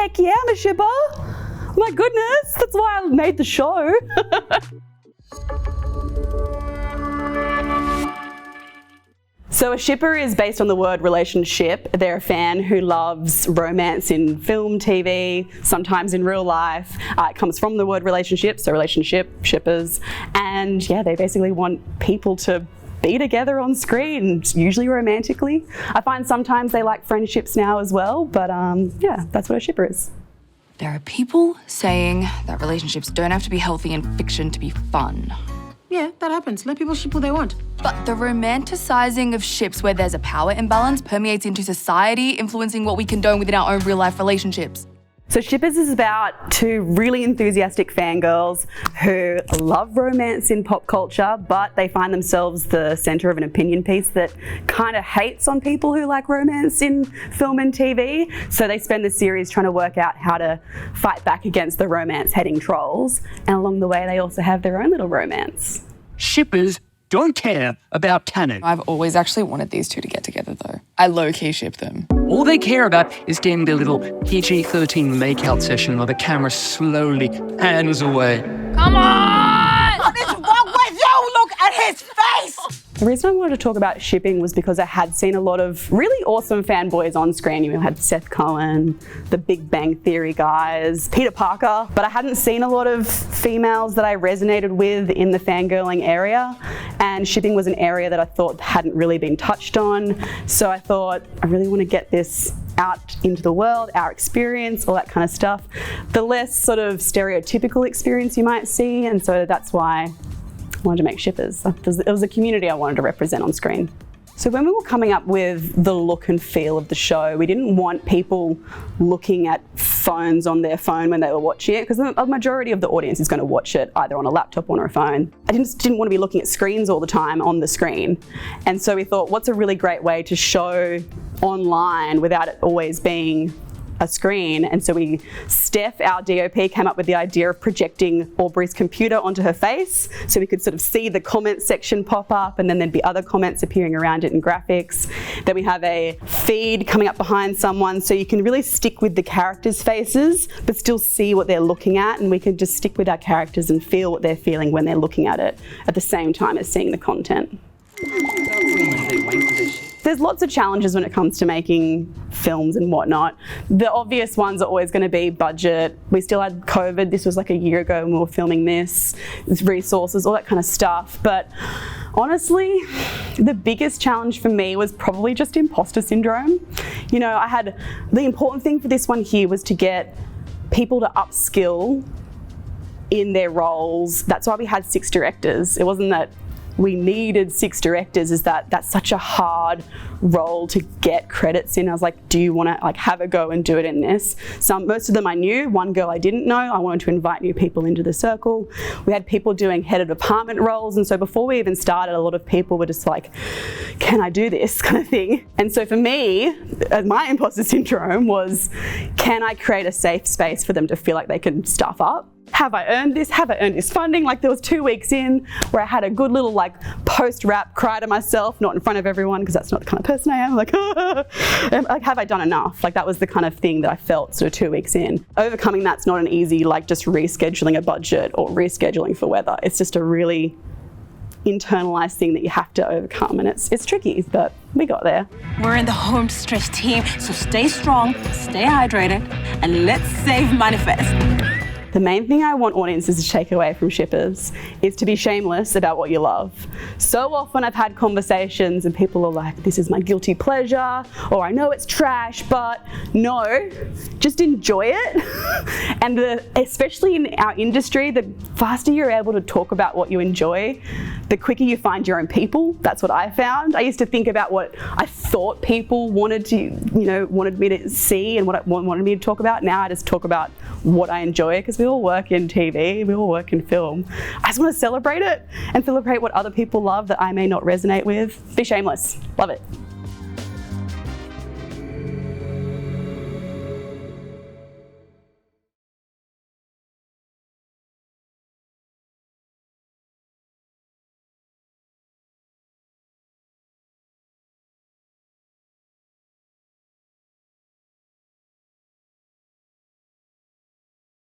Heck yeah, I'm a shipper. My goodness, that's why I made the show. So a shipper is based on the word relationship. They're a fan who loves romance in film, TV, sometimes in real life. It comes from the word relationship, so relationship, shippers. And yeah, they basically want people to be together on screen, usually romantically. I find sometimes they like friendships now as well, but yeah, that's what a shipper is. There are people saying that relationships don't have to be healthy in fiction to be fun. Yeah, that happens. Let people ship who they want. But the romanticizing of ships where there's a power imbalance permeates into society, influencing what we condone within our own real-life relationships. So Shippers is about two really enthusiastic fangirls who love romance in pop culture, but they find themselves the centre of an opinion piece that kind of hates on people who like romance in film and TV. So they spend the series trying to work out how to fight back against the romance-hating trolls. And along the way, they also have their own little romance. Shippers don't care about canon. I've always actually wanted these two to get together, though. I low-key ship them. All they care about is getting their little PG-13 makeout session while the camera slowly pans away. Come on! What is wrong with you? Look at his face! The reason I wanted to talk about shipping was because I had seen a lot of really awesome fanboys on screen. You had Seth Cohen, the Big Bang Theory guys, Peter Parker, but I hadn't seen a lot of females that I resonated with in the fangirling area, and shipping was an area that I thought hadn't really been touched on. So I thought, I really want to get this out into the world, our experience, all that kind of stuff. The less sort of stereotypical experience you might see, and so that's why I wanted to make shippers. It was a community I wanted to represent on screen. So when we were coming up with the look and feel of the show, we didn't want people looking at phones on their phone when they were watching it, because a majority of the audience is going to watch it either on a laptop or on a phone. I didn't want to be looking at screens all the time on the screen. And so we thought, what's a really great way to show online without it always being a screen? And so Steph, our DOP, came up with the idea of projecting Aubrey's computer onto her face, so we could sort of see the comments section pop up, and then there'd be other comments appearing around it in graphics. Then we have a feed coming up behind someone, so you can really stick with the characters' faces, but still see what they're looking at, and we can just stick with our characters and feel what they're feeling when they're looking at it at the same time as seeing the content. There's lots of challenges when it comes to making films and whatnot. The obvious ones are always going to be budget. We still had COVID. This was like a year ago when we were filming this. Resources, all that kind of stuff. But honestly, the biggest challenge for me was probably just imposter syndrome. You know, the important thing for this one here was to get people to upskill in their roles. That's why we had 6 directors. It wasn't that we needed 6 directors, is that that's such a hard role to get credits in. I was like, do you want to like have a go and do it in this? Most of them I knew, one girl I didn't know. I wanted to invite new people into the circle. We had people doing head of department roles, and so before we even started, a lot of people were just like, can I do this kind of thing? And so for me, my imposter syndrome was, can I create a safe space for them to feel like they can stuff up? Have I earned this? Have I earned this funding? Like, there was 2 weeks in where I had a good little like post-rap cry to myself, not in front of everyone, because that's not the kind of person I am. Like, like, have I done enough? Like, that was the kind of thing that I felt sort of 2 weeks in. Overcoming that's not an easy, like just rescheduling a budget or rescheduling for weather. It's just a really internalized thing that you have to overcome, and it's tricky, but we got there. We're in the home stretch team, so stay strong, stay hydrated, and let's save Manifest. The main thing I want audiences to take away from shippers is to be shameless about what you love. So often I've had conversations and people are like, this is my guilty pleasure, or I know it's trash, but no, just enjoy it. And especially in our industry, the faster you're able to talk about what you enjoy, the quicker you find your own people. That's what I found. I used to think about what I thought people wanted me to see and what wanted me to talk about. Now I just talk about what I enjoy, because we all work in TV, we all work in film. I just want to celebrate it and celebrate what other people love that I may not resonate with. Be shameless. Love it.